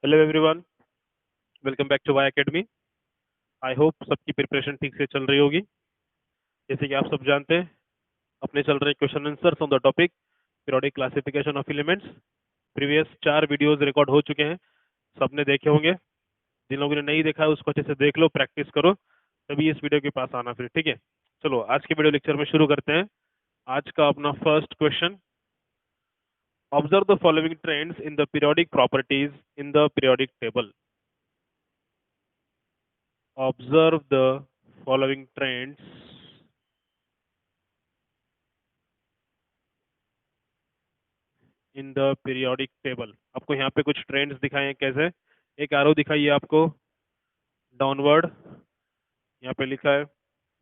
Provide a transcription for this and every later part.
Hello everyone, welcome back to Y academy. I hope सबकी preparation ठीक से चल रही होगी। जैसे कि आप सब जानते हैं, अपने चल रहे question answers on the topic periodic classification of elements. Previous 4 videos record हो चुके हैं, सबने देखे होंगे। जिन लोगों ने नहीं देखा है उसको अच्छे से देख लो, प्रैक्टिस करो, तभी इस वीडियो के पास आना फिर। ठीक है, चलो आज के वीडियो लेक्चर में शुरू करते हैं। आज का अपना first question, observe the following trends in the periodic properties in the periodic table. Observe the following trends in the periodic table. आपको यहाँ पे कुछ ट्रेंड्स दिखाए हैं। कैसे? एक एरो दिखाई है आपको डाउनवर्ड, यहाँ पे लिखा है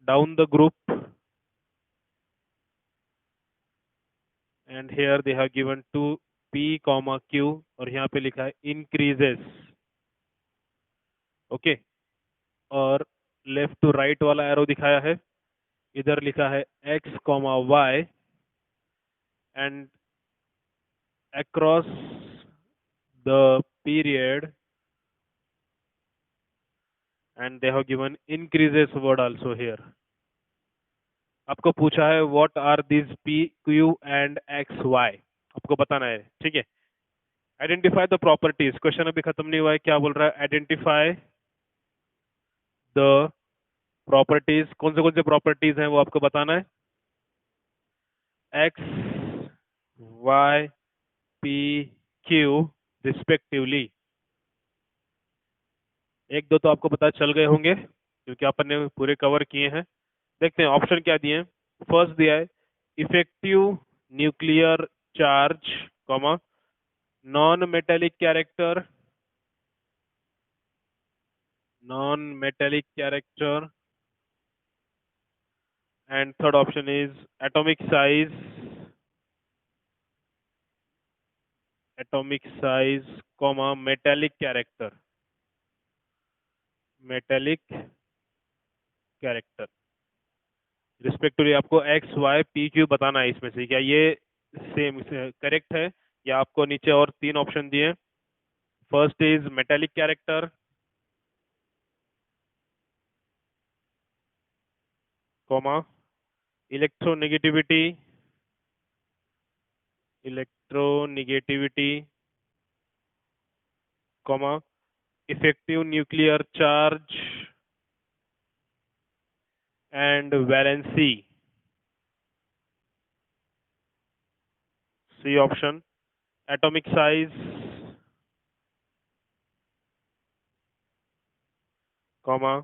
down the group, and here they have given two P, Q, और यहाँ पे लिखा है इंक्रीजेस। ओके, और लेफ्ट टू राइट वाला एरो दिखाया है, इधर लिखा है X, Y, and across the period, and they have given increases word also here. आपको पूछा है what are this P, Q and X, Y, आपको बताना है। ठीक है, आइडेंटिफाई द प्रॉपर्टीज। क्वेश्चन अभी खत्म नहीं हुआ है, क्या बोल रहा है? Identify the properties. कौन से प्रॉपर्टीज हैं वो आपको बताना है। X, Y, P, Q respectively. एक दो तो आपको पता चल गए होंगे क्योंकि अपन ने पूरे कवर किए हैं। देखते हैं ऑप्शन क्या दिए हैं। फर्स्ट दिया है effective nuclear charge, comma non metallic character, non metallic character, and third option is atomic size, atomic size, comma metallic character, metallic character. Respectively आपको एक्स वाई पी क्यू बताना है। इसमें से क्या ये सेम करेक्ट है, या आपको नीचे और 3 ऑप्शन दिए। First is metallic character, comma electronegativity, electronegativity, comma effective nuclear charge and valency. C option atomic size, comma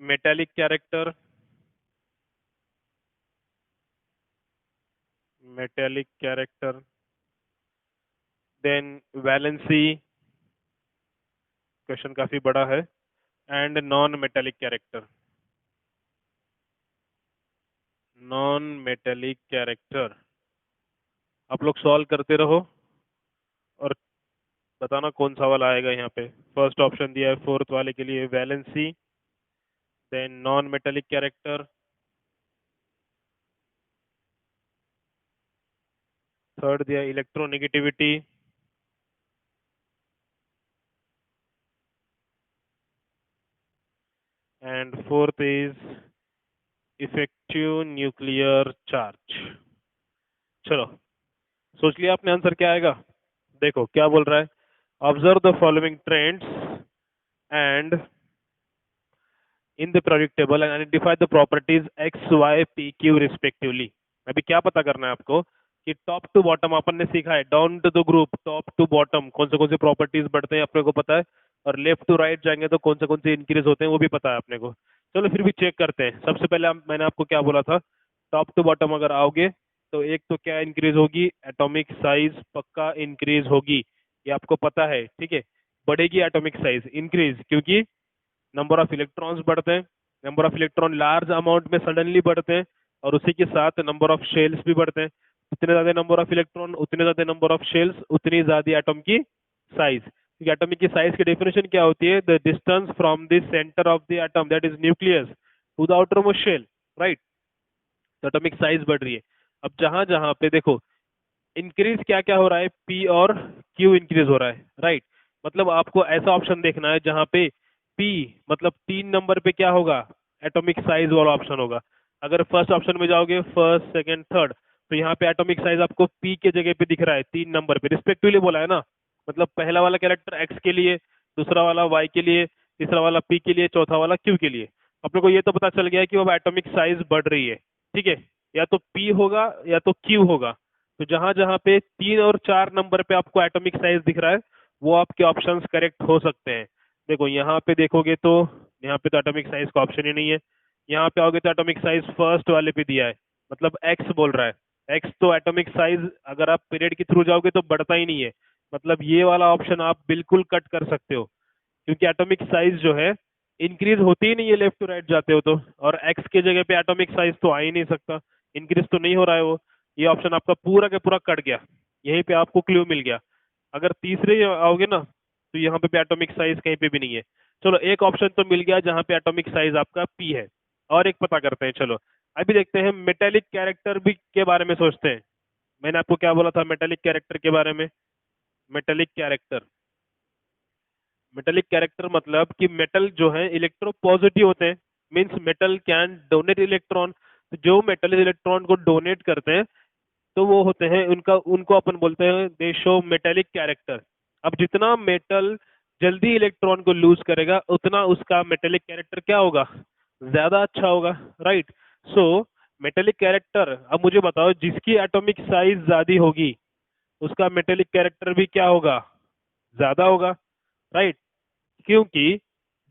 metallic character, metallic character, then valency, question काफी बड़ा है, and non metallic character, non metallic character. आप लोग solve करते रहो और बताना कौन सा वाला आएगा यहाँ पे। फर्स्ट ऑप्शन दिया है फोर्थ वाले के लिए valency, then non metallic character, third दिया electronegativity, and fourth is effective nuclear charge. चलो सोच लिया आपने आंसर क्या आएगा? देखो क्या बोल रहा है, observe the following trends and in the periodic table and identify the properties X Y P Q respectively. अभी क्या पता करना है आपको कि टॉप टू बॉटम अपन ने सीखा है, down to the group, top to bottom कौन से प्रॉपर्टीज बढ़ते हैं अपने को पता है, और लेफ्ट टू राइट जाएंगे तो कौन से इंक्रीज होते हैं वो भी पता है अपने को। चलो फिर भी चेक करते हैं। सबसे पहले मैंने आपको क्या बोला था, टॉप टू बॉटम अगर आओगे तो एक तो क्या इंक्रीज होगी, एटॉमिक साइज पक्का इंक्रीज होगी, ये आपको पता है। ठीक है, बढ़ेगी एटॉमिक साइज इंक्रीज, क्योंकि नंबर ऑफ इलेक्ट्रॉन्स बढ़ते हैं, number of electron large amount में सडनली बढ़ते हैं, और उसी के साथ नंबर ऑफ शेल्स भी बढ़ते हैं। उतने ज्यादा नंबर ऑफ इलेक्ट्रॉन उतने ज्यादा नंबर ऑफ शेल्स, उतनी ज्यादा एटम की साइज। क्योंकि एटॉमिक की साइज की डेफिनेशन क्या होती है, the distance from the centre of the atom that is nucleus to the outermost shell, right. तो एटॉमिक साइज बढ़ रही है। अब जहां जहां पे देखो इंक्रीज क्या क्या हो रहा है, पी और क्यू इंक्रीज हो रहा है, राइट। मतलब आपको ऐसा ऑप्शन देखना है जहाँ पे P मतलब 3 नंबर पे क्या होगा, एटॉमिक साइज वाला ऑप्शन होगा। अगर फर्स्ट ऑप्शन में जाओगे, फर्स्ट सेकंड थर्ड, तो यहाँ पे एटॉमिक साइज आपको P के जगह पे दिख रहा है 3 नंबर पे, रिस्पेक्टिवली बोला है ना। मतलब पहला वाला कैरेक्टर X के लिए, दूसरा वाला Y के लिए, तीसरा वाला P के लिए, चौथा वाला Q के लिए। अपने को ये तो पता चल गया है कि वो एटॉमिक साइज बढ़ रही है, ठीक है। या तो P होगा या तो Q होगा। तो जहां जहां पे 3 और 4 नंबर पे आपको एटॉमिक साइज दिख रहा है, वो आपके ऑप्शंस करेक्ट हो सकते हैं। देखो यहाँ पे देखोगे तो यहाँ पे तो एटॉमिक साइज का ऑप्शन ही नहीं है। यहाँ पे आओगे तो एटॉमिक साइज फर्स्ट वाले पे दिया है, मतलब एक्स बोल रहा है। एक्स तो एटॉमिक साइज अगर आप पीरियड के थ्रू जाओगे तो बढ़ता ही नहीं है। मतलब ये वाला ऑप्शन आप बिल्कुल कट कर सकते हो, क्योंकि एटॉमिक साइज जो है इंक्रीज होती ही नहीं है लेफ्ट टू राइट जाते हो तो। और एक्स के जगह पे एटॉमिक साइज तो आ ही नहीं सकता, इंक्रीज तो नहीं हो रहा है वो। ये ऑप्शन आपका पूरा का पूरा कट गया, यहीं पे आपको क्लू मिल गया। अगर तीसरे आओगे ना, तो यहाँ पे एटॉमिक साइज कहीं पे भी नहीं है। चलो एक ऑप्शन तो मिल गया जहाँ पे एटॉमिक साइज आपका पी है। और एक पता करते हैं, चलो अभी देखते हैं मेटेलिक कैरेक्टर भी के बारे में सोचते हैं। मैंने आपको क्या बोला था मेटेलिक कैरेक्टर के बारे में? मेटेलिक कैरेक्टर, मेटेलिक कैरेक्टर मतलब कि मेटल जो है इलेक्ट्रो पॉजिटिव होते हैं, means metal can donate electron. तो जो मेटल इलेक्ट्रॉन को डोनेट करते हैं, तो वो होते हैं उनका, उनको अपन बोलते हैं दे शो मेटेलिक कैरेक्टर। अब जितना मेटल जल्दी इलेक्ट्रॉन को लूज करेगा, उतना उसका मेटेलिक कैरेक्टर क्या होगा, ज्यादा अच्छा होगा, राइट। सो मेटेलिक कैरेक्टर, अब मुझे बताओ जिसकी एटॉमिक साइज ज्यादा होगी, उसका मेटेलिक कैरेक्टर भी क्या होगा, ज्यादा होगा, राइट। क्योंकि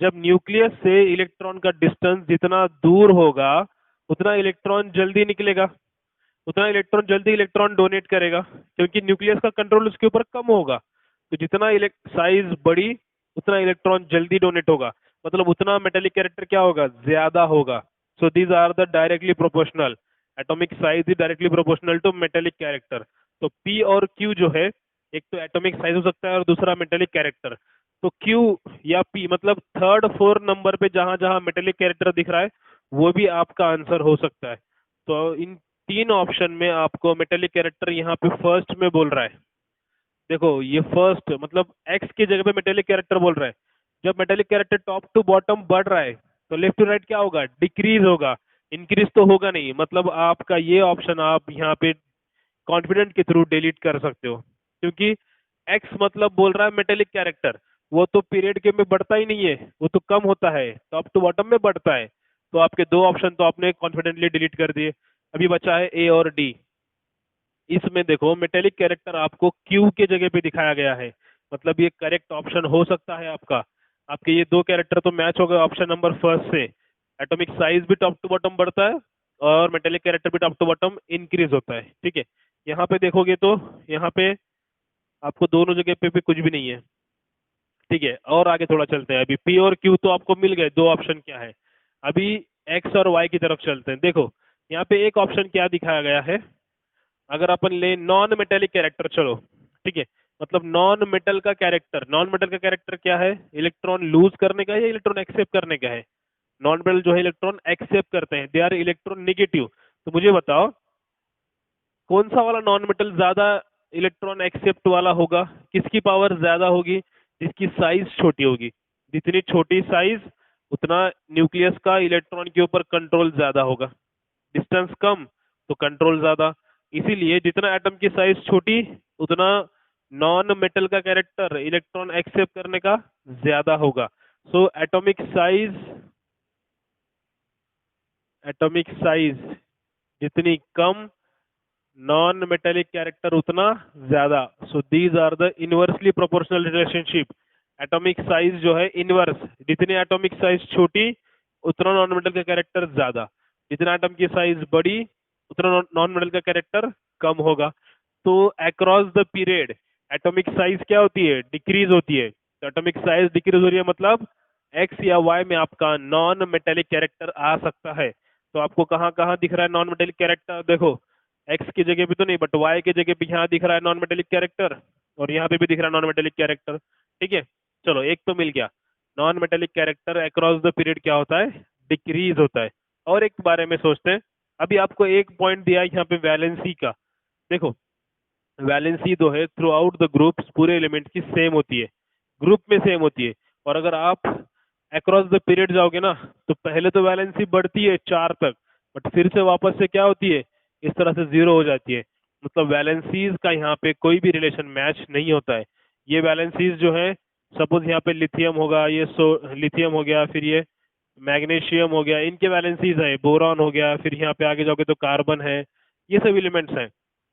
जब न्यूक्लियस से इलेक्ट्रॉन का डिस्टेंस जितना दूर होगा, उतना इलेक्ट्रॉन जल्दी निकलेगा, उतना इलेक्ट्रॉन जल्दी इलेक्ट्रॉन डोनेट करेगा, क्योंकि न्यूक्लियस का कंट्रोल उसके ऊपर कम होगा। तो जितना साइज बड़ी, उतना इलेक्ट्रॉन जल्दी डोनेट होगा, मतलब उतना मेटेलिक कैरेक्टर क्या होगा, ज्यादा होगा। So these are the directly proportional, atomic size is directly proportional to metallic character. तो पी और क्यू जो है, एक तो एटॉमिक साइज हो सकता है और दूसरा मेटेलिक कैरेक्टर। तो क्यू या पी मतलब थर्ड फोर्थ नंबर पे जहां जहां मेटेलिक कैरेक्टर दिख रहा है, वो भी आपका आंसर हो सकता है। तो इन 3 ऑप्शन में आपको मेटेलिक कैरेक्टर यहाँ पे फर्स्ट में बोल रहा है। देखो ये फर्स्ट मतलब एक्स की जगह पे मेटेलिक कैरेक्टर बोल रहा है। जब metallic character top to bottom बढ़ रहा है, तो लेफ्ट टू राइट क्या होगा, डिक्रीज होगा, इंक्रीज तो होगा नहीं। मतलब आपका ये ऑप्शन आप यहाँ पे कॉन्फिडेंट के थ्रू डिलीट कर सकते हो, क्योंकि एक्स मतलब बोल रहा है मेटेलिक कैरेक्टर, वो तो पीरियड के में बढ़ता ही नहीं है, वो तो कम होता है, टॉप टू बॉटम में बढ़ता है। तो आपके 2 ऑप्शन तो आपने कॉन्फिडेंटली डिलीट कर दिए। अभी बचा है ए और डी। इसमें देखो मेटेलिक कैरेक्टर आपको क्यू के जगह पे दिखाया गया है, मतलब ये करेक्ट ऑप्शन हो सकता है आपका। आपके ये 2 कैरेक्टर तो मैच हो गए ऑप्शन नंबर फर्स्ट से। एटॉमिक साइज भी टॉप टू बॉटम बढ़ता है, और मेटेलिक कैरेक्टर भी टॉप टू बॉटम इंक्रीज होता है, ठीक है। यहाँ पे देखोगे तो यहाँ पे आपको दोनों जगह पे भी कुछ भी नहीं है, ठीक है। और आगे थोड़ा चलते हैं, अभी पी और क्यू तो आपको मिल गए 2 ऑप्शन क्या है। अभी एक्स और वाई की तरफ चलते हैं। देखो यहाँ पे एक ऑप्शन क्या दिखाया गया है, अगर अपन ले नॉन मेटेलिक कैरेक्टर, चलो ठीक है, मतलब नॉन मेटल का कैरेक्टर। नॉन मेटल का कैरेक्टर क्या है, इलेक्ट्रॉन लूज करने का है या इलेक्ट्रॉन एक्सेप्ट करने का है? नॉन मेटल जो है इलेक्ट्रॉन एक्सेप्ट करते हैं, दे आर इलेक्ट्रॉन निगेटिव। तो मुझे बताओ कौन सा वाला नॉन मेटल ज्यादा इलेक्ट्रॉन एक्सेप्ट वाला होगा, किसकी पावर ज्यादा होगी, जिसकी साइज छोटी होगी। जितनी छोटी साइज, उतना न्यूक्लियस का इलेक्ट्रॉन के ऊपर कंट्रोल ज्यादा होगा, डिस्टेंस कम तो कंट्रोल ज्यादा। इसीलिए जितना एटम की साइज छोटी, उतना नॉन मेटल का कैरेक्टर इलेक्ट्रॉन एक्सेप्ट करने का ज्यादा होगा। सो एटॉमिक साइज जितनी कम, नॉन मेटेलिक कैरेक्टर उतना ज्यादा। So these are the inversely proportional relationship. Atomic size जो है इनवर्स, जितनी एटॉमिक साइज छोटी, उतना नॉन मेटल का कैरेक्टर ज्यादा। जितना एटम की साइज बड़ी, उतना नॉन मेटल का कैरेक्टर कम होगा। तो across the period atomic size क्या होती है, डिक्रीज होती है। तो एटॉमिक साइज डिक्रीज हो रही है, मतलब एक्स या वाई में आपका नॉन मेटेलिक कैरेक्टर आ सकता है। तो आपको कहाँ कहाँ दिख रहा है नॉन मेटेलिक कैरेक्टर, देखो एक्स की जगह पे तो नहीं, बट वाई की जगह पे यहाँ दिख रहा है नॉन मेटेलिक कैरेक्टर, और यहाँ पे भी दिख रहा है नॉन मेटेलिक कैरेक्टर, ठीक है। चलो एक तो मिल गया, non metallic character across the period क्या होता है, डिक्रीज होता है। और एक बारे में सोचते हैं, अभी आपको एक पॉइंट दिया है यहाँ पे वैलेंसी का। देखो वैलेंसी जो है थ्रू आउट द ग्रुप्स पूरे एलिमेंट की सेम होती है। ग्रुप में सेम होती है। और अगर आप अक्रॉस द पीरियड जाओगे ना, तो पहले तो वैलेंसी बढ़ती है 4 तक, बट फिर से वापस से क्या होती है, इस तरह से 0 हो जाती है। मतलब वैलेंसीज का यहाँ पे कोई भी रिलेशन मैच नहीं होता है। ये वैलेंसीज जो है, सपोज यहाँ पे लिथियम होगा, ये लिथियम हो गया, फिर ये मैग्नीशियम हो गया, इनके वैलेंसीज है, बोरॉन हो गया, फिर यहाँ पे आगे जाओगे तो कार्बन है, ये सब एलिमेंट्स हैं।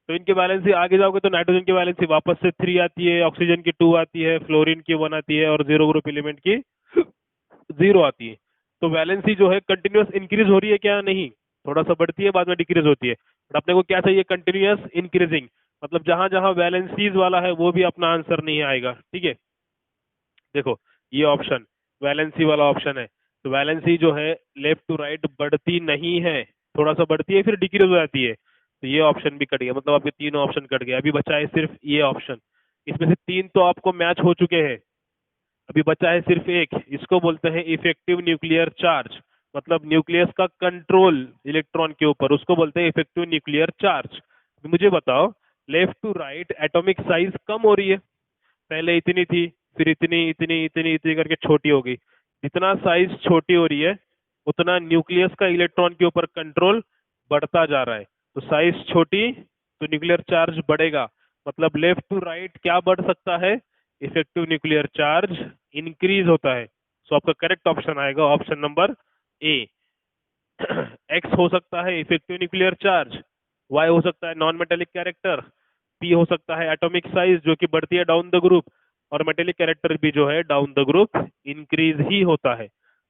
तो इनके वैलेंसी आगे जाओगे तो नाइट्रोजन की वैलेंसी वापस से 3 आती है, ऑक्सीजन की 2 आती है, फ्लोरीन की 1 आती है, और जीरो ग्रुप एलिमेंट की 0 आती है। तो वैलेंसी जो है कंटिन्यूअस इंक्रीज हो रही है क्या, नहीं, थोड़ा सा बढ़ती है बाद में डिक्रीज होती है। बट अपने को क्या चाहिए, कंटिन्यूअस इंक्रीजिंग। मतलब जहां जहां वैलेंसीज वाला है वो भी अपना आंसर नहीं आएगा, ठीक है। देखो ये ऑप्शन वैलेंसी वाला ऑप्शन है, तो वैलेंसी जो है लेफ्ट टू राइट बढ़ती नहीं है, थोड़ा सा बढ़ती है फिर डिक्रीज हो जाती है। तो ये ऑप्शन भी कट गया, मतलब आपके तीनों ऑप्शन कट गए, अभी बचा है सिर्फ ये ऑप्शन। इसमें से 3 तो आपको मैच हो चुके हैं, अभी बचा है सिर्फ एक, इसको बोलते हैं इफेक्टिव न्यूक्लियर चार्ज। मतलब न्यूक्लियस का कंट्रोल इलेक्ट्रॉन के ऊपर, उसको बोलते हैं इफेक्टिव न्यूक्लियर चार्ज। मुझे बताओ, left to right atomic size कम हो रही है, पहले इतनी थी, फिर इतनी इतनी इतनी इतनी करके छोटी हो गई। जितना साइज छोटी हो रही है, उतना न्यूक्लियस का इलेक्ट्रॉन के ऊपर कंट्रोल बढ़ता जा रहा है। तो साइज छोटी तो न्यूक्लियर चार्ज बढ़ेगा। मतलब लेफ्ट टू राइट क्या बढ़ सकता है, इफेक्टिव न्यूक्लियर चार्ज इंक्रीज होता है। सो आपका करेक्ट ऑप्शन आएगा ऑप्शन नंबर ए। एक्स हो सकता है इफेक्टिव न्यूक्लियर चार्ज, वाई हो सकता है नॉन मेटेलिक कैरेक्टर, पी हो सकता है एटॉमिक साइज जो कि बढ़ती है डाउन द ग्रुप, और मेटेलिक कैरेक्टर भी जो है डाउन द ग्रुप इंक्रीज ही होता है।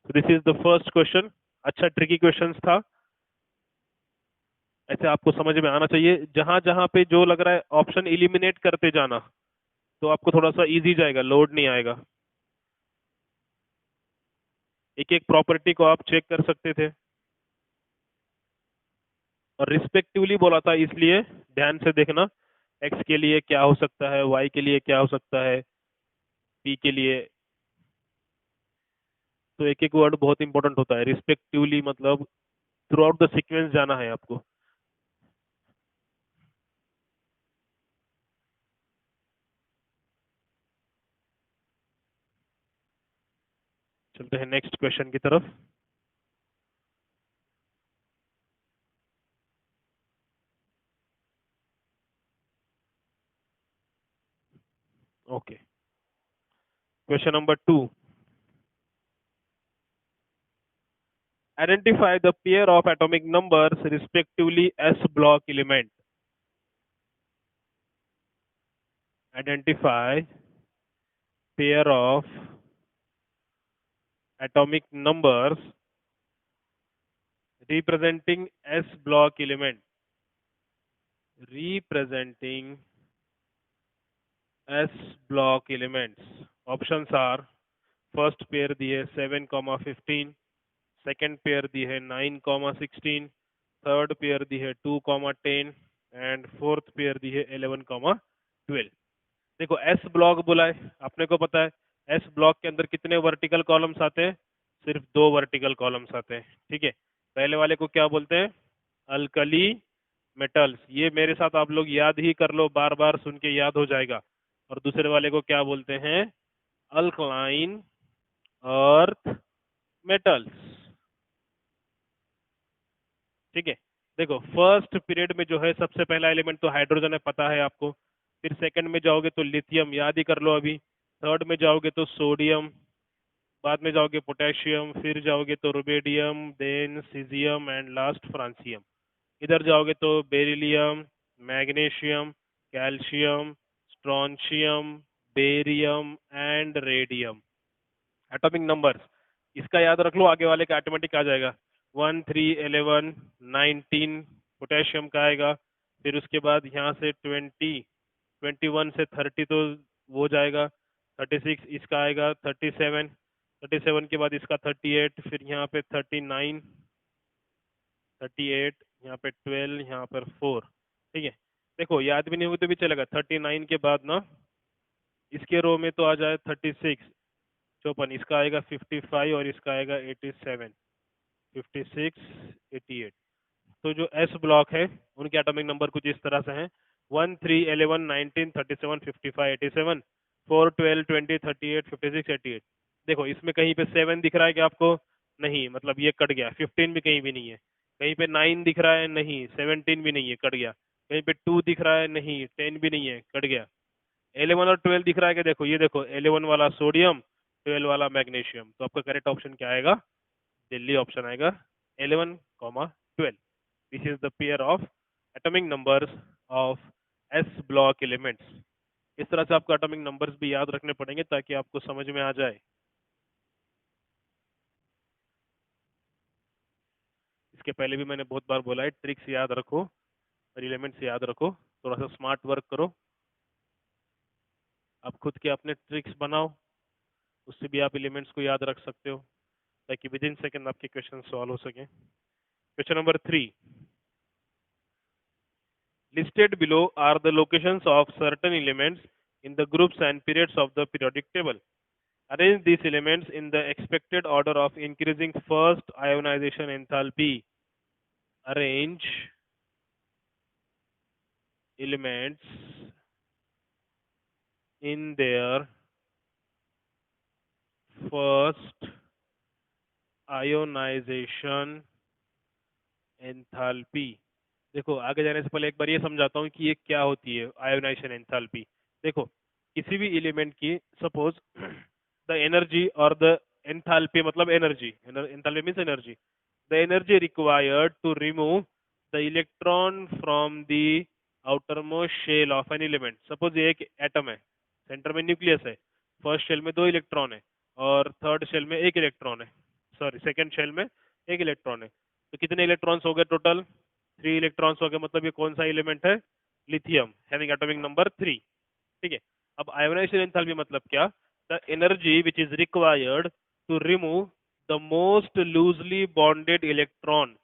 This is the first question. अच्छा ट्रिकी क्वेश्चन था, ऐसे आपको समझ में आना चाहिए। जहां जहां पे जो लग रहा है ऑप्शन इलिमिनेट करते जाना, तो आपको थोड़ा सा इजी जाएगा, लोड नहीं आएगा। एक एक प्रॉपर्टी को आप चेक कर सकते थे, और रिस्पेक्टिवली बोला था, इसलिए ध्यान से देखना, एक्स के लिए क्या हो सकता है, वाई के लिए क्या हो सकता है, पी के लिए। तो एक एक वर्ड बहुत इंपॉर्टेंट होता है, रिस्पेक्टिवली मतलब थ्रू आउट द सीक्वेंस जाना है आपको। चलते हैं नेक्स्ट क्वेश्चन की तरफ। Okay, question number 2, identify the pair of atomic numbers respectively s block element। Identify pair of atomic numbers representing s block element, representing s block elements। Options are, first pair दी है 7,15, second pair दी है 9,16, third pair दी है 2,10, and fourth pair दी है 11,12। देखो S block बोला है, अपने को पता है एस ब्लॉक के अंदर कितने वर्टिकल कॉलम्स आते हैं, सिर्फ 2 वर्टिकल कॉलम्स आते हैं, ठीक है। पहले वाले को क्या बोलते हैं, अल्कली मेटल्स, ये मेरे साथ आप लोग याद ही कर लो, बार बार सुन के याद हो जाएगा। और दूसरे वाले को क्या बोलते हैं, अल्कलाइन अर्थ मेटल्स, ठीक है। देखो फर्स्ट पीरियड में जो है सबसे पहला एलिमेंट तो हाइड्रोजन है, पता है आपको। फिर सेकंड में जाओगे तो लिथियम, याद ही कर लो अभी। थर्ड में जाओगे तो सोडियम, बाद में जाओगे पोटेशियम, फिर जाओगे तो rubidium, then caesium, and last francium. इधर जाओगे तो beryllium, magnesium, calcium, strontium, barium and radium. Atomic numbers इसका याद रख लो, आगे वाले का ऑटोमेटिक आ जाएगा। 1, 3, 11, 19 पोटेशियम का आएगा। फिर उसके बाद यहाँ से 20, 21 से 30 तो वो जाएगा, 36 इसका आएगा, 37, 37 के बाद इसका 38, फिर यहाँ पे 39, 38, यहाँ पे 12, यहाँ पर 4, ठीक है। देखो याद भी नहीं होगी तो भी चलेगा। 39 के बाद ना इसके रो में तो आ जाए 36, 54, इसका आएगा 55, और इसका आएगा 87, 56, 88। तो जो एस ब्लॉक है उनके एटॉमिक नंबर कुछ इस तरह से हैं, 1, 3, 11, 19, 37, 55, 87, 4, 12, 20, 38, 56, 88। देखो इसमें कहीं पे 7 दिख रहा है क्या आपको? नहीं, मतलब ये कट गया। 15 भी कहीं भी नहीं है। कहीं पे 9 दिख रहा है? नहीं। 17 भी नहीं है, कट गया। कहीं पे 2 दिख रहा है? नहीं। 10 भी नहीं है, कट गया। 11 और 12 दिख रहा है क्या? देखो ये देखो, 11 वाला सोडियम, 12 वाला मैग्नीशियम। तो आपका करेक्ट ऑप्शन क्या आएगा? दिल्ली ऑप्शन आएगा 11, 12। This is the pair of atomic numbers of S block elements. इस तरह से आपको एटॉमिक नंबर्स भी याद रखने पड़ेंगे ताकि आपको समझ में आ जाए। इसके पहले भी मैंने बहुत बार बोला है, ट्रिक्स याद रखो और एलिमेंट्स याद रखो, थोड़ा सा स्मार्ट वर्क करो। आप खुद के अपने ट्रिक्स बनाओ, उससे भी आप एलिमेंट्स को याद रख सकते हो ताकि विद इन सेकेंड आपके क्वेश्चन सॉल्व हो सके। Question number 3, listed below are the locations of certain elements in the groups and periods of the periodic table. Arrange these elements in the expected order of increasing first ionization enthalpy. Arrange elements in their first ionization enthalpy. देखो आगे जाने से पहले एक बार ये समझाता हूँ कि ये क्या होती है आयोनाइजेशन एंथैल्पी। देखो किसी भी एलिमेंट की सपोज द एनर्जी और द एंथैल्पी, मतलब energy, enthalpy means energy, the energy required to remove the electron from the outermost shell of an element. Suppose ये एक एटम है, सेंटर में न्यूक्लियस है, फर्स्ट शेल में 2 इलेक्ट्रॉन है और थर्ड शेल में 1 इलेक्ट्रॉन है, सॉरी सेकेंड शेल में 1 इलेक्ट्रॉन है। तो कितने इलेक्ट्रॉन्स हो गए टोटल? 3 इलेक्ट्रॉन्स हो गए। मतलब ये कौन सा एलिमेंट है? Lithium, having atomic number 3। ठीक है। अब आयोनाइजेशन एंथैल्पी मतलब क्या? The energy which is required to remove the most loosely bonded electron.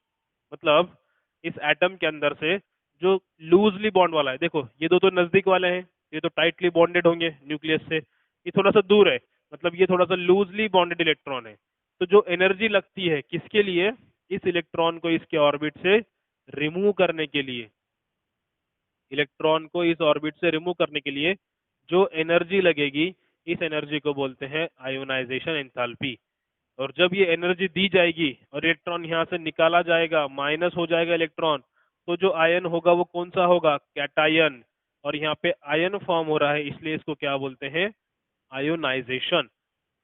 मतलब इस एटम के अंदर से जो लूजली बॉन्ड वाला है, देखो ये दो तो नजदीक वाले हैं, ये तो टाइटली बॉन्डेड होंगे न्यूक्लियस से, ये थोड़ा सा दूर है, मतलब ये थोड़ा सा लूजली बॉन्डेड इलेक्ट्रॉन है। तो जो एनर्जी लगती है किसके लिए? इस इलेक्ट्रॉन को इसके ऑर्बिट से रिमूव करने के लिए। इलेक्ट्रॉन को इस ऑर्बिट से रिमूव करने के लिए जो एनर्जी लगेगी, इस एनर्जी को बोलते हैं आयोनाइजेशन एंथैल्पी। और जब ये एनर्जी दी जाएगी और इलेक्ट्रॉन यहाँ से निकाला जाएगा, माइनस हो जाएगा इलेक्ट्रॉन, तो जो आयन होगा वो कौन सा होगा? कैटायन। और यहाँ पे आयन फॉर्म हो रहा है, इसलिए इसको क्या बोलते हैं? आयोनाइजेशन।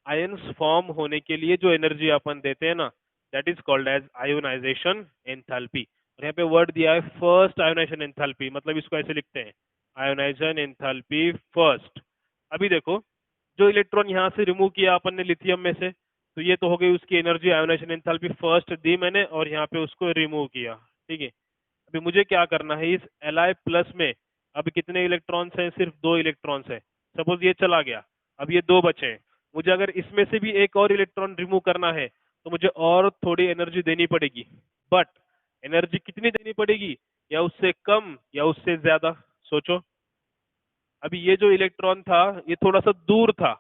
आयन्स फॉर्म होने के लिए जो एनर्जी अपन देते हैं ना, that is called as ionisation enthalpy. और यहाँ पे वर्ड दिया है फर्स्ट आयोनाइजेशन एंथैल्पी, मतलब इसको ऐसे लिखते हैं आयोनाइजेशन एंथैल्पी फर्स्ट। अभी देखो जो इलेक्ट्रॉन यहाँ से रिमूव किया अपन ने लिथियम में से, तो ये तो हो गई उसकी एनर्जी, आयोनाइजेशन एंथैल्पी फर्स्ट दी मैंने और यहाँ पे उसको रिमूव किया। ठीक है। अभी मुझे क्या करना है, इस Li प्लस में अब कितने इलेक्ट्रॉन्स हैं? सिर्फ 2 इलेक्ट्रॉन्स हैं। सपोज ये चला गया, अब ये 2 बचे हैं। मुझे अगर इसमें से भी एक और इलेक्ट्रॉन रिमूव करना है तो मुझे और थोड़ी एनर्जी देनी पड़ेगी। बट एनर्जी कितनी देनी पड़ेगी? या उससे कम या उससे ज्यादा? सोचो। अभी ये जो इलेक्ट्रॉन था ये थोड़ा सा दूर था,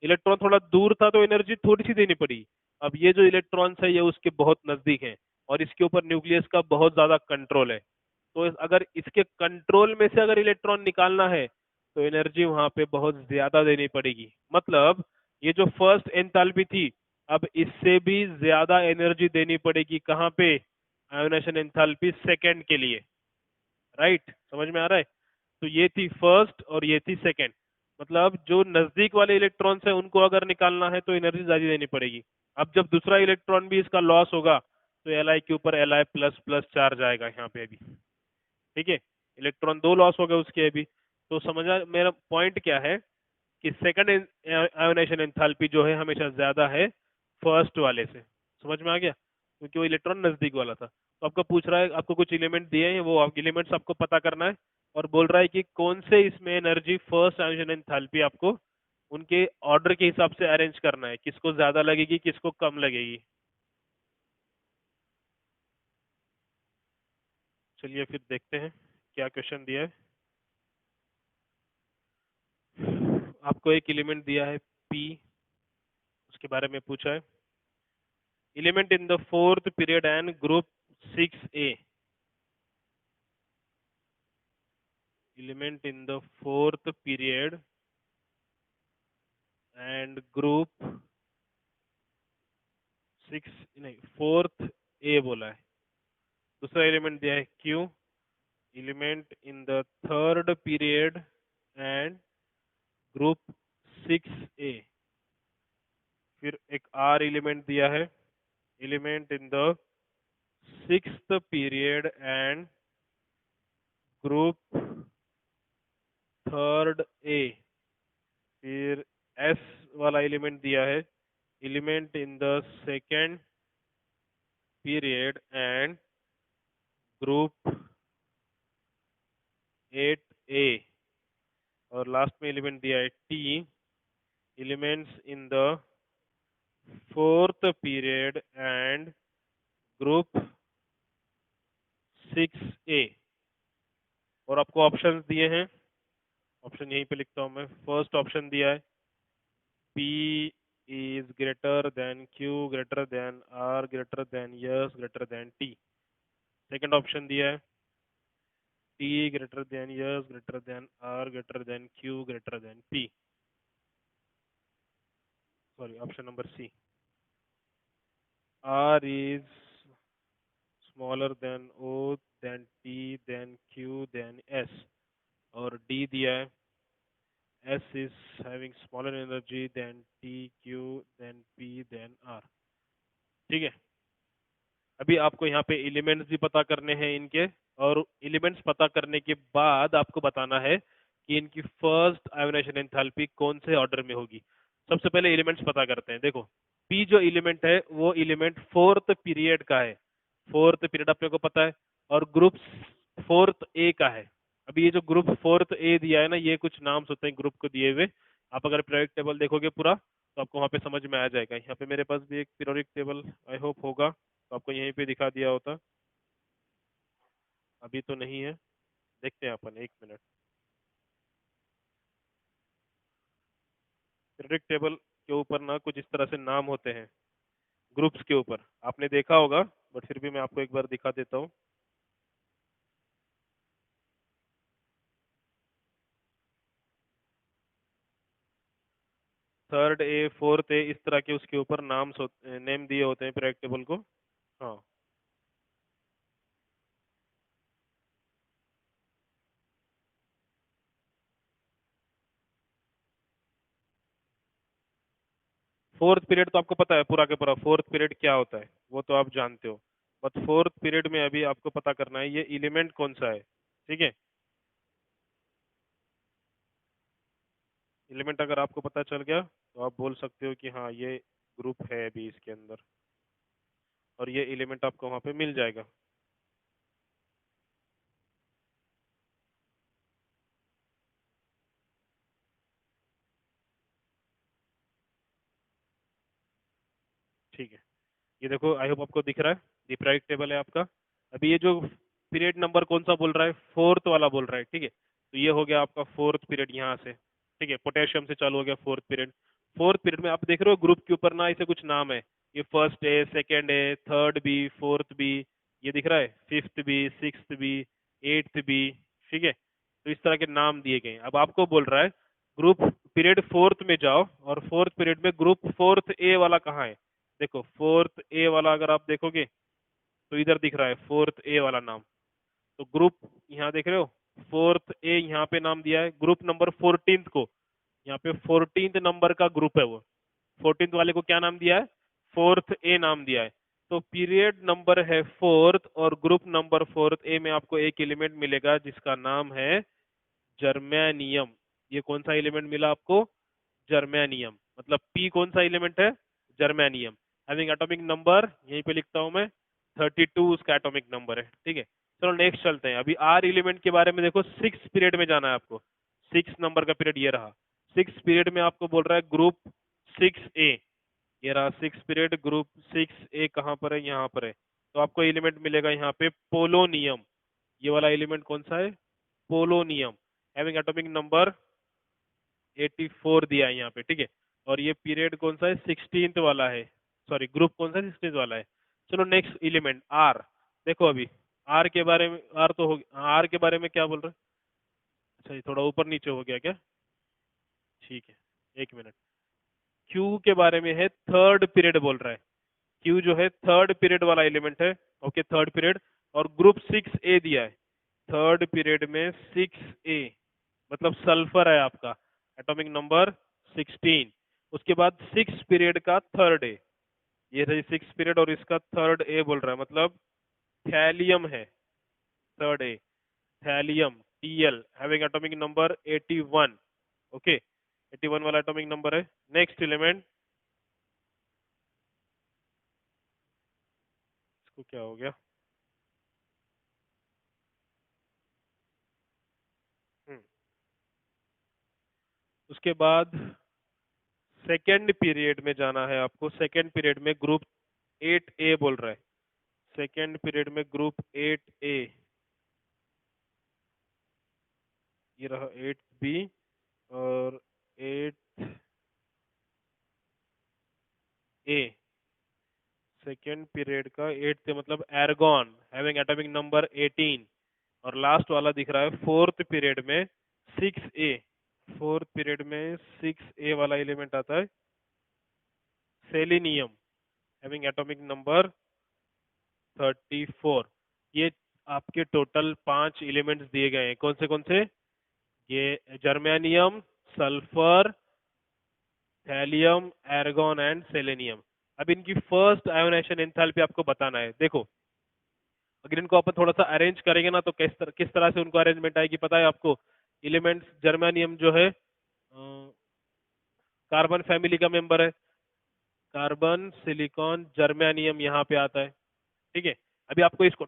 इलेक्ट्रॉन थोड़ा दूर था तो एनर्जी थोड़ी सी देनी पड़ी। अब ये जो इलेक्ट्रॉन्स है ये उसके बहुत नजदीक है और इसके ऊपर न्यूक्लियस का बहुत ज्यादा कंट्रोल है। तो अगर इसके कंट्रोल में से अगर इलेक्ट्रॉन निकालना है तो एनर्जी वहां पे बहुत ज्यादा देनी पड़ेगी। मतलब ये जो फर्स्ट एंथैल्पी थी, अब इससे भी ज्यादा एनर्जी देनी पड़ेगी। कहाँ पे? आयोनाइजेशन एंथैल्पी सेकेंड के लिए। राइट, समझ में आ रहा है? तो ये थी फर्स्ट और ये थी सेकेंड। मतलब जो नजदीक वाले इलेक्ट्रॉन्स है उनको अगर निकालना है तो एनर्जी ज्यादा देनी पड़ेगी। अब जब दूसरा इलेक्ट्रॉन भी इसका लॉस होगा तो Li के ऊपर Li प्लस प्लस चार्ज आएगा यहाँ पे अभी। ठीक है। इलेक्ट्रॉन 2 लॉस हो गए उसके अभी। तो समझा मेरा पॉइंट क्या है कि सेकंड आयोनाइजेशन एंथैल्पी जो है हमेशा ज्यादा है फर्स्ट वाले से। समझ में आ गया? क्योंकि वो इलेक्ट्रॉन नजदीक वाला था। तो आपका पूछ रहा है, आपको कुछ एलिमेंट दिए हैं, वो एलिमेंट्स आपको पता करना है और बोल रहा है कि कौन से इसमें एनर्जी फर्स्ट आयोनाइजेशन एंथैल्पी आपको उनके ऑर्डर के हिसाब से अरेंज करना है, किसको ज्यादा लगेगी किसको कम लगेगी। चलिए फिर देखते हैं क्या क्वेश्चन दिया है। आपको एक एलिमेंट दिया है पी, उसके बारे में पूछा है। Element in the fourth period and group 6A। Element in the fourth period and group 6, नहीं, फोर्थ ए बोला है। दूसरा एलिमेंट दिया है Q, element in the third period and group 6A। फिर एक आर एलिमेंट दिया है, element in the sixth period and group third A. फिर एस वाला एलिमेंट दिया है, element in the second period and group 8A। और लास्ट में एलिमेंट दिया है T, elements in the fourth period and group 6A। और आपको ऑप्शंस दिए हैं, ऑप्शन यहीं पे लिखता हूँ मैं। फर्स्ट ऑप्शन दिया है P is greater than Q greater than R greater than S greater than T। Second option दिया है T greater than S greater than R greater than Q greater than P। Sorry, option number C, R is smaller than O than T than Q than S। और D दिया है S is having smaller energy than T, Q than P than R। ठीक है, अभी आपको यहाँ पे elements भी पता करने हैं इनके, और एलिमेंट्स पता करने के बाद आपको बताना है कि इनकी फर्स्ट आयोनाइजेशन एंथैल्पी कौन से ऑर्डर में होगी। सबसे पहले एलिमेंट्स पता करते हैं। देखो, पी जो एलिमेंट है वो एलिमेंट फोर्थ पीरियड का है, फोर्थ पीरियड अपने को पता है, और ग्रुप फोर्थ ए का है। अभी ये जो ग्रुप फोर्थ ए दिया है ना, ये कुछ नाम्स होते हैं ग्रुप को दिए हुए। आप अगर पीरियोडिक टेबल देखोगे पूरा, तो आपको वहाँ पे समझ में आ जाएगा। यहाँ पे मेरे पास भी एक पीरियोडिक टेबल आई होप होगा, तो आपको यहीं पे दिखा दिया होता। अभी तो नहीं है, देखते हैं अपन, एक मिनट। पीरियोडिक टेबल के ऊपर ना कुछ इस तरह से नाम होते हैं ग्रुप्स के ऊपर, आपने देखा होगा, बट फिर भी मैं आपको एक बार दिखा देता हूँ। थर्ड ए, फोर्थ ए, इस तरह के उसके ऊपर नेम दिए होते हैं पीरियोडिक टेबल को। हाँ, फोर्थ पीरियड तो आपको पता है पूरा के पूरा फोर्थ पीरियड क्या होता है, वो तो आप जानते हो। बट फोर्थ पीरियड में अभी आपको पता करना है ये एलिमेंट कौन सा है। ठीक है, एलिमेंट अगर आपको पता चल गया तो आप बोल सकते हो कि हाँ ये ग्रुप है अभी इसके अंदर, और ये एलिमेंट आपको वहाँ पे मिल जाएगा। ठीक है, ये देखो, आई होप आपको दिख रहा है, ये पीरियडिक टेबल है आपका। अभी ये जो पीरियड नंबर कौन सा बोल रहा है, फोर्थ वाला बोल रहा है। ठीक है, तो ये हो गया आपका फोर्थ पीरियड यहाँ से। ठीक है, पोटेशियम से चालू हो गया फोर्थ पीरियड। फोर्थ पीरियड में आप देख रहे हो ग्रुप के ऊपर ना ऐसे कुछ नाम है, ये first A, second A, third B, fourth B, ये दिख रहा है, fifth B, sixth B, eighth B. ठीक है, तो इस तरह के नाम दिए गए हैं। अब आपको बोल रहा है ग्रुप पीरियड फोर्थ में जाओ, और फोर्थ पीरियड में ग्रुप फोर्थ ए वाला कहाँ है। देखो, फोर्थ ए वाला अगर आप देखोगे तो इधर दिख रहा है फोर्थ ए वाला नाम। तो ग्रुप, यहाँ देख रहे हो, फोर्थ ए यहाँ पे नाम दिया है, ग्रुप नंबर 14th को, यहाँ पे 14th नंबर का ग्रुप है वो। 14th वाले को क्या नाम दिया है, फोर्थ ए नाम दिया है। तो पीरियड नंबर है फोर्थ, और ग्रुप नंबर फोर्थ ए में आपको एक एलिमेंट मिलेगा जिसका नाम है जर्मेनियम। ये कौन सा एलिमेंट मिला आपको, जर्मेनियम। मतलब पी कौन सा एलिमेंट है, जर्मेनियम। हैविंग एटॉमिक नंबर, यहीं पे लिखता हूं मैं, 32 उसका एटॉमिक नंबर है। ठीक है, चलो नेक्स्ट चलते हैं। अभी आर एलिमेंट के बारे में देखो, सिक्स पीरियड में जाना है आपको। सिक्स नंबर का पीरियड ये रहा। सिक्स पीरियड में आपको बोल रहा है ग्रुप 6A। ये रहा सिक्स पीरियड, ग्रुप 6A कहाँ पर है, यहाँ पर है। तो आपको एलिमेंट मिलेगा यहाँ पे पोलोनियम। ये वाला एलिमेंट कौन सा है, पोलोनियम, हैविंग एटॉमिक नंबर 84 दिया है यहाँ पे। ठीक है, और ये पीरियड कौन सा है, 16th वाला है। सॉरी, ग्रुप कौन सा है, 16th वाला है। चलो नेक्स्ट एलिमेंट आर। देखो अभी आर के बारे में, आर तो हो गया, आर के बारे में क्या बोल रहे हैं। अच्छा, ये थोड़ा ऊपर नीचे हो गया क्या, ठीक है, एक मिनट। क्यू के बारे में है, थर्ड पीरियड बोल रहा है। क्यू जो है थर्ड पीरियड वाला एलिमेंट है। ओके, थर्ड पीरियड, और ग्रुप 6A दिया है। थर्ड पीरियड में 6A मतलब सल्फर है आपका, एटॉमिक नंबर 16। उसके बाद 6 पीरियड का थर्ड ए, ये रही 6 पीरियड और इसका थर्ड ए बोल रहा है, मतलब थैलियम है third A. Thallium Tl having atomic number 81। Okay, 81 वाला एटॉमिक नंबर है। नेक्स्ट एलिमेंट, इसको क्या हो गया, हम्म, उसके बाद सेकेंड पीरियड में जाना है आपको। सेकेंड पीरियड में ग्रुप 8A बोल रहा है। सेकेंड पीरियड में ग्रुप 8A, ये रहा 8B और 8A। सेकेंड पीरियड का 8 मतलब एर्गॉन हैविंग एटॉमिक नंबर 18। और लास्ट वाला दिख रहा है फोर्थ पीरियड में 6A। फोर्थ पीरियड में 6A वाला एलिमेंट आता है सेलेनियम हैविंग एटॉमिक नंबर 34। ये आपके टोटल 5 एलिमेंट्स दिए गए हैं। कौन से? ये germanium, sulphur, thallium, argon and selenium. अब इनकी फर्स्ट आयोनाइजेशन एंथैल्पी आपको बताना है। देखो, अगर इनको अपन थोड़ा सा अरेंज करेंगे ना तो किस तरह से उनको अरेंजमेंट आएगी पता है आपको? एलिमेंट्स, जर्मेनियम जो है कार्बन फैमिली का मेंबर है। कार्बन, सिलिकॉन, जर्मेनियम यहाँ पे आता है। ठीक है, अभी आपको इसको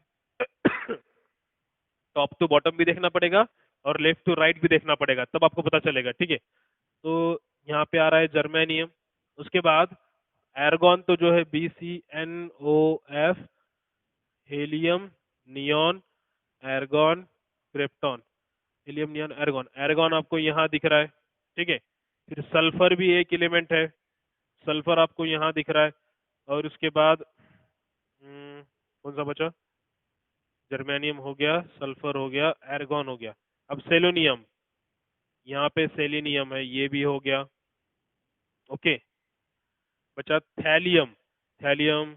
टॉप टू बॉटम भी देखना पड़ेगा और लेफ्ट टू राइट भी देखना पड़ेगा, तब आपको पता चलेगा। ठीक है, तो यहाँ पे आ रहा है जर्मेनियम। उसके बाद एर्गॉन तो जो है BCNO, helium, neon, argon, krypton. Helium, neon, argon. Argon आपको यहाँ दिख रहा है। ठीक है, फिर सल्फर भी एक एलिमेंट है, सल्फर आपको यहाँ दिख रहा है। और उसके बाद कौन सा बचा? जर्मेनियम हो गया, सल्फर हो गया, एर्गॉन हो गया। अब सेलोनियम, यहाँ पे सेलेनियम है, ये भी हो गया। ओके, बचा थैलियम। थैलियम,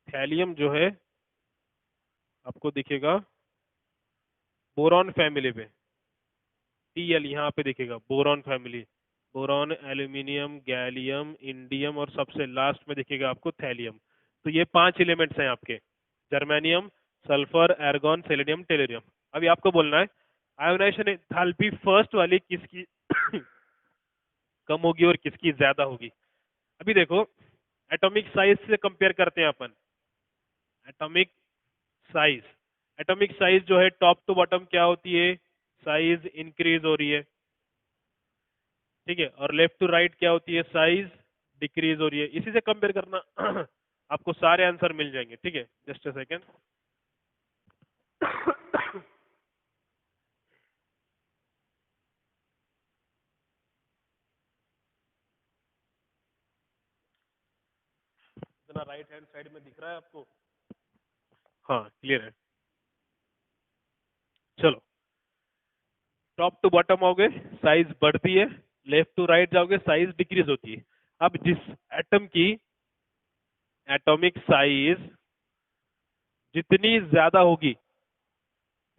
थैलियम जो है आपको दिखेगा बोरॉन फैमिली पे। Tl यहाँ पे दिखेगा, boron family. Boron, aluminium, gallium, indium और सबसे लास्ट में दिखेगा आपको थैलियम। तो ये 5 एलिमेंट्स हैं आपके, जर्मेनियम, सल्फर, एर्गॉन, सेलेनियम, टेलेरियम। अभी आपको बोलना है आयोनाइजेशन एंथैल्पी फर्स्ट वाली किसकी कम होगी और किसकी ज्यादा होगी। अभी देखो, एटॉमिक साइज से कंपेयर करते हैं अपन। एटॉमिक साइज, एटॉमिक साइज जो है टॉप टू बॉटम क्या होती है? साइज इंक्रीज हो रही है। ठीक है, और लेफ्ट टू राइट क्या होती है? साइज डिक्रीज हो रही है। इसी से कंपेयर करना आपको सारे आंसर मिल जाएंगे। ठीक है, जस्ट अ सेकेंड। इतना राइट हैंड साइड में दिख रहा है आपको? हाँ, क्लियर है। चलो, टॉप टू बॉटम आओगे साइज बढ़ती है, लेफ्ट टू राइट जाओगे साइज डिक्रीज होती है। अब जिस एटम की एटॉमिक साइज जितनी ज्यादा होगी,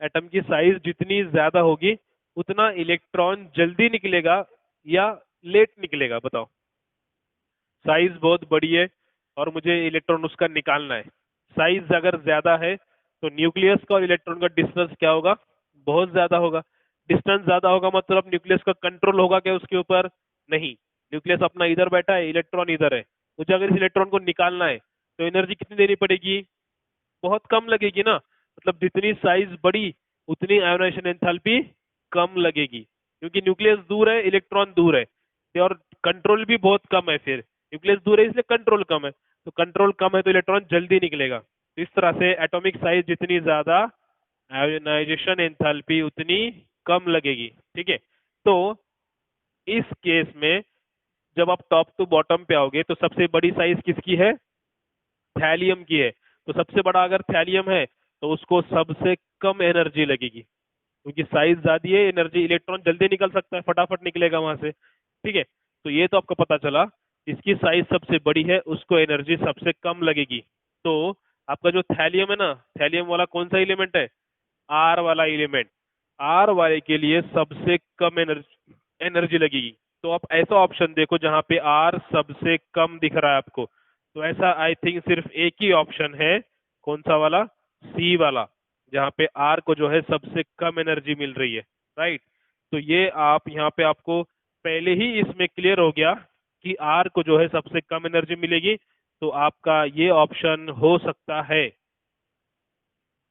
एटम की साइज जितनी ज्यादा होगी, उतना इलेक्ट्रॉन जल्दी निकलेगा या लेट निकलेगा? बताओ। साइज बहुत बड़ी है और मुझे इलेक्ट्रॉन उसका निकालना है। साइज अगर ज्यादा है तो न्यूक्लियस का और इलेक्ट्रॉन का डिस्टेंस क्या होगा? बहुत ज्यादा होगा। डिस्टेंस ज्यादा होगा मतलब न्यूक्लियस का कंट्रोल होगा क्या उसके ऊपर? नहीं, न्यूक्लियस अपना इधर बैठा है, इलेक्ट्रॉन इधर है। मुझे अगर इस इलेक्ट्रॉन को निकालना है तो एनर्जी कितनी देनी पड़ेगी? बहुत कम लगेगी ना। मतलब जितनी साइज बड़ी उतनी आयोनाइजेशन एंथैल्पी कम लगेगी, क्योंकि न्यूक्लियस दूर है, इलेक्ट्रॉन दूर है, और कंट्रोल भी बहुत कम है। फिर न्यूक्लियस दूर है इसलिए कंट्रोल कम है, तो कंट्रोल कम है तो इलेक्ट्रॉन जल्दी निकलेगा। तो इस तरह से एटॉमिक साइज जितनी ज्यादा, आयोनाइजेशन एंथैल्पी उतनी कम लगेगी। ठीक है, तो इस केस में जब आप टॉप टू बॉटम पे आओगे तो सबसे बड़ी साइज किसकी है? थैलियम की है। तो सबसे बड़ा अगर थैलियम है तो उसको सबसे कम एनर्जी लगेगी। क्योंकि साइज ज्यादा है, एनर्जी, इलेक्ट्रॉन जल्दी निकल सकता है, फटाफट निकलेगा वहां से। ठीक है, तो ये तो आपको पता चला, इसकी साइज सबसे बड़ी है उसको एनर्जी सबसे कम लगेगी। तो आपका जो थैलियम है ना, थैलियम वाला कौन सा एलिमेंट है? आर वाला एलिमेंट। आर वाले के लिए सबसे कम एनर्जी एनर्जी लगेगी। तो आप ऐसा ऑप्शन देखो जहां पे आर सबसे कम दिख रहा है आपको। तो ऐसा आई थिंक सिर्फ एक ही ऑप्शन है, कौन सा वाला? सी वाला, जहाँ पे आर को जो है सबसे कम एनर्जी मिल रही है। राइट। तो ये आप यहाँ पे आपको पहले ही इसमें क्लियर हो गया कि आर को जो है सबसे कम एनर्जी मिलेगी। तो आपका ये ऑप्शन हो सकता है।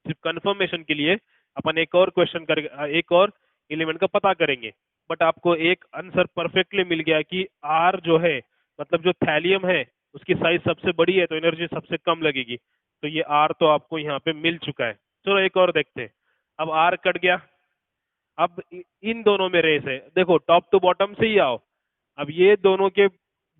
सिर्फ कंफर्मेशन के लिए अपन एक और क्वेश्चन कर, एक और एलिमेंट का पता करेंगे। बट आपको एक आंसर परफेक्टली मिल गया कि आर जो है, मतलब जो थैलियम है, उसकी साइज सबसे बड़ी है तो एनर्जी सबसे कम लगेगी। तो ये आर तो आपको यहाँ पे मिल चुका है। चलो एक और देखते हैं। अब आर कट गया। अब इन दोनों में रेस है, देखो टॉप टू बॉटम से ही आओ। अब ये दोनों के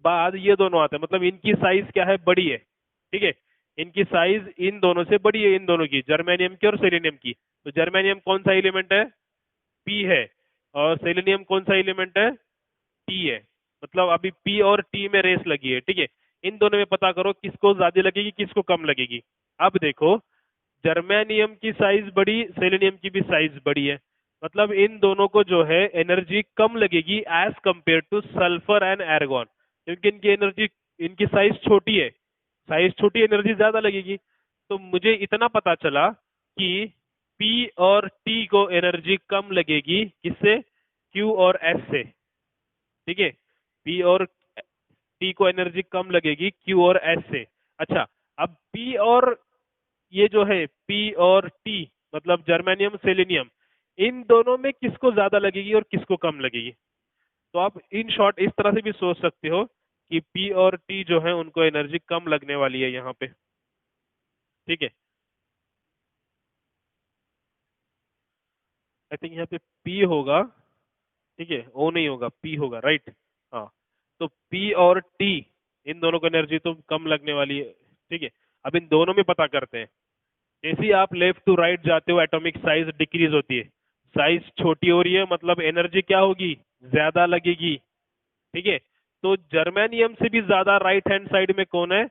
बाद ये दोनों आते हैं, मतलब इनकी साइज क्या है? बड़ी है। ठीक है, इनकी साइज इन दोनों से बड़ी है, इन दोनों की, जर्मेनियम की और सेलेनियम की। तो जर्मेनियम कौन सा एलिमेंट है? पी है। और सेलेनियम कौन सा एलिमेंट है? टी है। मतलब अभी पी और टी में रेस लगी है। ठीक है, इन दोनों में पता करो किसको ज्यादा लगेगी, किसको कम लगेगी। अब देखो, जर्मेनियम की साइज बड़ी, सेलेनियम की भी साइज बड़ी है। मतलब इन दोनों को जो है एनर्जी कम लगेगी as compare to sulphur and argon, क्योंकि इनकी एनर्जी, इनकी साइज छोटी है। साइज छोटी, एनर्जी ज्यादा लगेगी। तो मुझे इतना पता चला कि P और T को एनर्जी कम लगेगी, किससे? Q और S से। ठीक है, P और T को एनर्जी कम लगेगी Q और S से। अच्छा, अब P और ये जो है P और T, मतलब जर्मेनियम सेलेनियम, इन दोनों में किसको ज्यादा लगेगी और किसको कम लगेगी? तो आप इन शॉर्ट इस तरह से भी सोच सकते हो कि P और T जो है उनको एनर्जी कम लगने वाली है यहाँ पे। ठीक है, आई थिंक यहाँ पे P होगा। ठीक है, O नहीं होगा, P होगा, राइट। हाँ, तो P और T, इन दोनों को एनर्जी तो कम लगने वाली है। ठीक है, अब इन दोनों में पता करते हैं। जैसे ही आप लेफ्ट टू राइट जाते हो, एटॉमिक साइज डिक्रीज होती है। साइज छोटी हो रही है, मतलब एनर्जी क्या होगी? ज्यादा लगेगी। ठीक है, तो जर्मेनियम से भी ज्यादा राइट हैंड साइड में कौन है?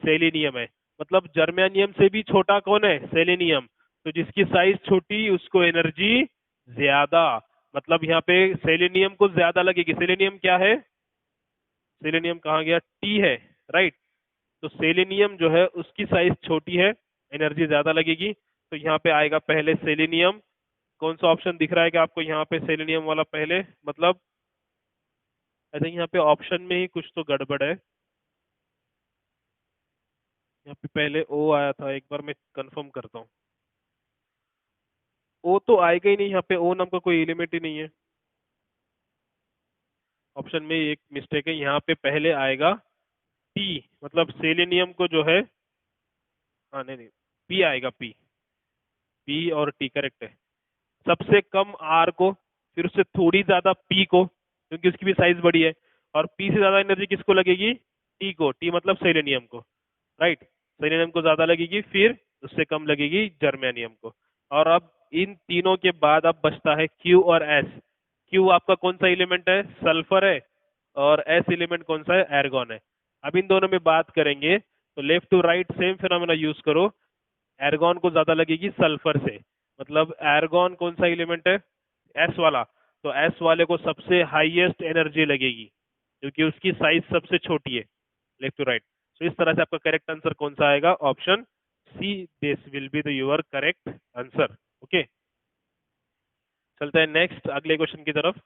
सेलेनियम है। मतलब जर्मेनियम से भी छोटा कौन है? सेलेनियम। तो जिसकी साइज छोटी उसको एनर्जी ज्यादा। मतलब यहाँ पे सेलेनियम को ज्यादा लगेगी। सेलेनियम क्या है? सेलेनियम कहाँ गया? टी है, राइट। तो सेलेनियम जो है उसकी साइज छोटी है, एनर्जी ज्यादा लगेगी। तो यहाँ पे आएगा पहले सेलेनियम। कौन सा ऑप्शन दिख रहा है कि आपको यहाँ पे? सेलेनियम वाला पहले, मतलब आई थिंक यहाँ पे ऑप्शन में ही कुछ तो गड़बड़ है। यहाँ पे पहले ओ आया था, एक बार मैं कंफर्म करता हूँ। ओ तो आएगा ही नहीं, यहाँ पे ओ नाम का कोई एलिमेंट ही नहीं है। ऑप्शन में एक मिस्टेक है, यहाँ पे पहले आएगा टी, मतलब सेलेनियम को जो है, हाँ नहीं नहीं, पी आएगा, पी। पी और टी करेक्ट है। सबसे कम आर को, फिर उससे थोड़ी ज्यादा पी को, क्योंकि उसकी भी साइज बड़ी है। और पी से ज्यादा एनर्जी किसको लगेगी? टी को। टी मतलब सेलेनियम को, राइट। सेलेनियम को ज्यादा लगेगी, फिर उससे कम लगेगी जर्मेनियम को। और अब इन तीनों के बाद अब बचता है क्यू और एस। क्यू आपका कौन सा एलिमेंट है? सल्फर है। और एस एलिमेंट कौन सा है? एर्गॉन है। अब इन दोनों में बात करेंगे तो left to right same phenomena use करो। एर्गॉन को ज्यादा लगेगी सल्फर से। मतलब एर्गॉन कौन सा एलिमेंट है? एस वाला। तो एस वाले को सबसे हाईएस्ट एनर्जी लगेगी, क्योंकि उसकी साइज सबसे छोटी है। Left to right. तो इस तरह से आपका करेक्ट आंसर कौन सा आएगा? Option C, this will be the your correct answer. Okay, चलते हैं नेक्स्ट अगले क्वेश्चन की तरफ।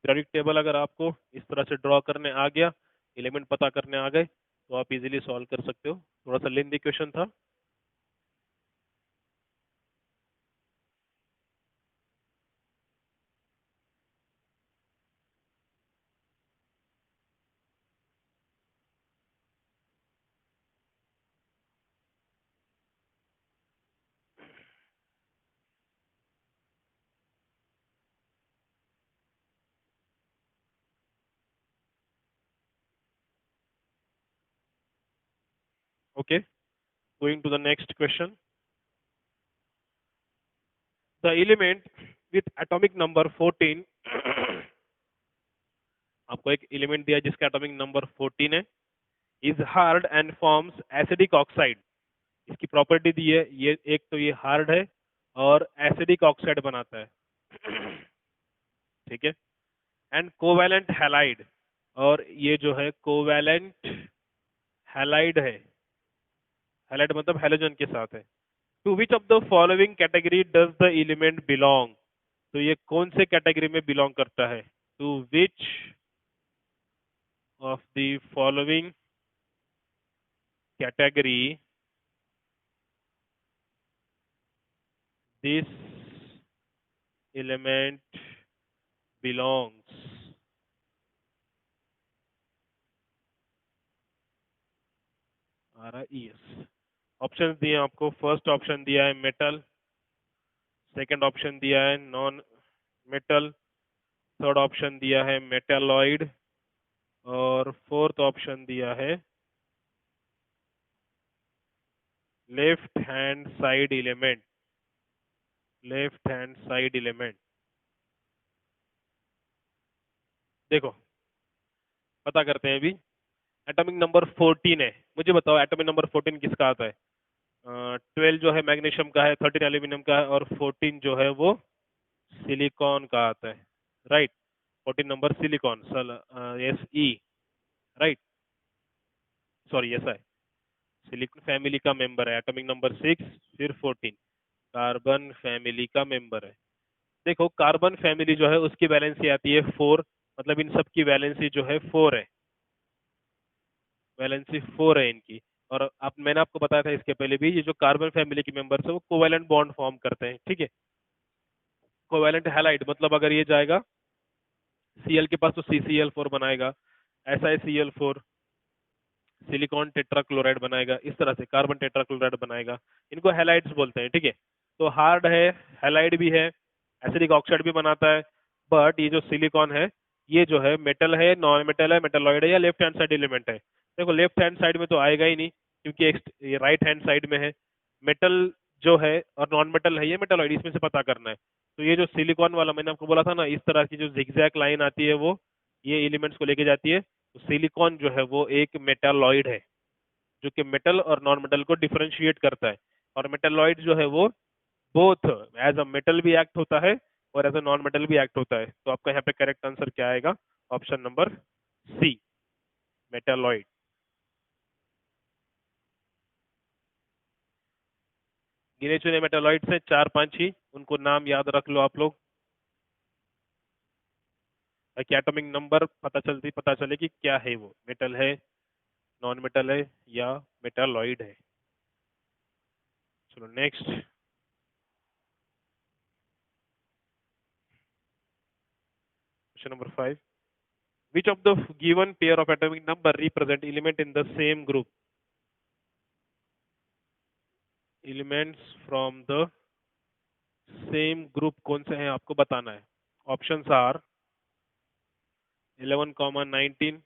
पीरियोडिक टेबल अगर आपको इस तरह से ड्रॉ करने आ गया, एलिमेंट पता करने आ गए, तो आप इजीली सॉल्व कर सकते हो। थोड़ा सा लेंथी क्वेश्चन था। Okay, going to the next question. The element with atomic number 14 आपको एक एलिमेंट दिया जिसका एटॉमिक नंबर 14 है, is hard and forms acidic oxide. इसकी प्रॉपर्टी दी है, ये एक तो ये हार्ड है और एसिडिक ऑक्साइड बनाता है। ठीक है, एंड कोवैलेंट हैलाइड, और ये जो है कोवैलेंट हैलाइड है। हैलाइड मतलब हैलोजन के साथ है। To which of the following category does the element belong, तो ये कौन से कैटेगरी में बिलोंग करता है? To which of the following category this element belongs? RIES। Option दिए आपको, फर्स्ट ऑप्शन दिया है मेटल, सेकंड ऑप्शन दिया है नॉन मेटल, थर्ड ऑप्शन दिया है मेटालॉइड, और फोर्थ ऑप्शन दिया है left hand side element. Left hand side element, देखो पता करते हैं अभी। एटॉमिक नंबर 14 है, मुझे बताओ एटॉमिक नंबर 14 किसका आता है? 12 जो है मैग्नीशियम का है, 13 एल्यूमिनियम का है, और 14 जो है वो सिलिकॉन का आता है। Right, 14 number silicon, SE। Right, sorry ऐसा है, सिलिकॉन फैमिली का मेंबर है। एटॉमिक नंबर 6 फिर 14 कार्बन फैमिली का मेंबर है। देखो कार्बन फैमिली जो है उसकी वैलेंसी आती है 4, मतलब इन सब की वैलेंसी जो है 4 है। वैलेंसी 4 है इनकी। और आप, मैंने आपको बताया था इसके पहले भी, ये जो कार्बन फैमिली के मेंबर्स है वो कोवैलेंट बॉन्ड फॉर्म करते हैं। ठीक है, कोवैलेंट हैलाइड मतलब अगर ये जाएगा Cl के पास तो CCl4 बनाएगा, SiCl4 सिलिकॉन टेट्राक्लोराइड बनाएगा, इस तरह से कार्बन टेट्राक्लोराइड बनाएगा। इनको हैलाइड्स बोलते हैं। ठीक है, तो हार्ड है, हैलाइड भी है, एसिडिक ऑक्साइड भी बनाता है। बट ये जो सिलिकॉन है ये जो है मेटल है, नॉन मेटल है, मेटालॉइड है, या लेफ्ट हैंड साइड एलिमेंट है? देखो लेफ्ट हैंड साइड में तो आएगा ही नहीं, क्योंकि ये राइट हैंड साइड में है। मेटल जो है और नॉन मेटल है ये मेटालॉइड, इसमें से पता करना है। तो ये जो सिलिकॉन वाला मैंने आपको बोला था ना, इस तरह की जो जिगजैग लाइन आती है वो ये एलिमेंट्स को लेके जाती है। तो सिलिकॉन जो है वो एक मेटालॉइड है, जो कि मेटल और नॉन मेटल को डिफरेंशिएट करता है। और मेटालॉइड जो है वो बोथ एज अ मेटल भी एक्ट होता है और एज अ नॉन मेटल भी एक्ट होता है। तो आपका यहाँ पे करेक्ट आंसर क्या आएगा? Option number C, metalloid. गिने चुने मेटालॉइड से 4-5 ही, उनको नाम याद रख लो आप लोग, ताकि एटॉमिक नंबर पता चले कि क्या है, वो मेटल है, नॉन मेटल है, या मेटालॉइड है। चलो next, question number 5। Which of the given pair of atomic number represent element in the same group? Elements from the same group कौन से हैं आपको बताना है। Options are 11,19,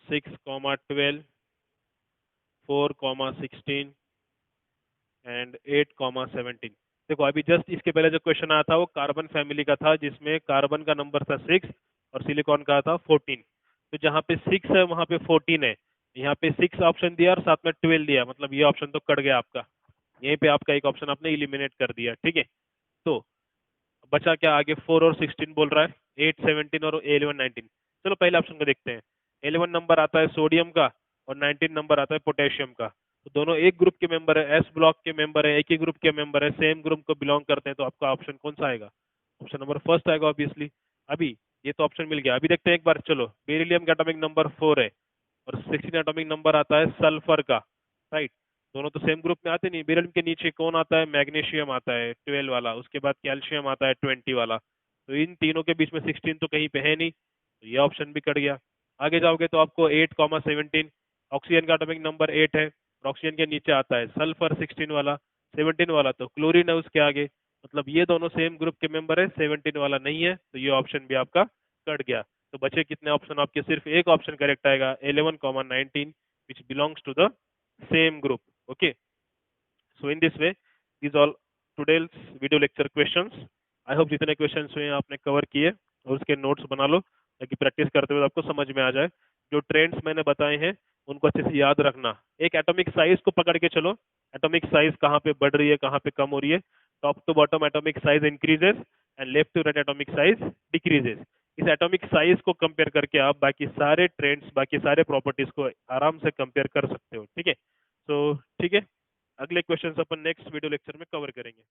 6,12, 4,16 and 8,17। देखो अभी जस्ट इसके पहले जो क्वेश्चन आया था वो कार्बन फैमिली का था, जिसमें कार्बन का नंबर था 6 और सिलिकॉन का था 14। तो जहाँ पे 6 है वहाँ पे 14 है, यहाँ पे 6 ऑप्शन दिया और साथ में 12 दिया, मतलब ये ऑप्शन तो कट गया आपका। यहीं पे आपका एक ऑप्शन आपने इलिमिनेट कर दिया। ठीक है, तो बचा क्या आगे? 4 और 16 बोल रहा है, 8, 17 और 11, 19। चलो पहले ऑप्शन को देखते हैं। 11 नंबर आता है सोडियम का और 19 नंबर आता है पोटेशियम का। तो दोनों एक ग्रुप के मेंबर है, एस ब्लॉक के मेंबर है, एक ही ग्रुप के मेंबर है, सेम ग्रुप को बिलोंग करते हैं। तो आपका ऑप्शन कौन सा आएगा? ऑप्शन नंबर फर्स्ट आएगा ऑब्वियसली। अभी ये तो ऑप्शन मिल गया, अभी देखते हैं एक बार। चलो बेरिलियम का एटॉमिक नंबर 4 है और 16 एटॉमिक नंबर आता है सल्फर का। राइट, दोनों तो सेम ग्रुप में आते नहीं। बेरिलियम के नीचे कौन आता है? मैग्नीशियम आता है 12 वाला, उसके बाद कैल्शियम आता है 20 वाला। तो इन तीनों के बीच में 16 तो कहीं पे है नहीं, तो ये ऑप्शन भी कट गया। आगे जाओगे तो आपको 8,17, ऑक्सीजन का एटॉमिक नंबर 8 है और ऑक्सीजन के नीचे आता है सल्फर 16 वाला, 17 वाला तो क्लोरीन है उसके आगे। मतलब ये दोनों सेम ग्रुप के मेंबर है, 17 वाला नहीं है, तो ये ऑप्शन भी आपका कट गया। तो बचे कितने ऑप्शन आपके? सिर्फ एक ऑप्शन करेक्ट आएगा, 11,19, which belongs to the same group. Okay. So in this way, these all today's video lecture questions. I hope जितने questions हुए हैं आपने cover किए और उसके notes बना लो ताकि practice करते हुए आपको समझ में आ जाए. जो trends मैंने बताए हैं उनको अच्छे से याद रखना. एक atomic size को पकड़ के चलो. Atomic size कहाँ पे बढ़ रही है, कहाँ पे कम हो रही है. Top to bottom atomic size increases and left to right atomic size decreases. इस एटॉमिक साइज को कंपेयर करके आप बाकी सारे ट्रेंड्स, बाकी सारे प्रॉपर्टीज को आराम से कंपेयर कर सकते हो. ठीक है. तो ठीक है, अगले क्वेश्चंस अपन नेक्स्ट वीडियो लेक्चर में कवर करेंगे.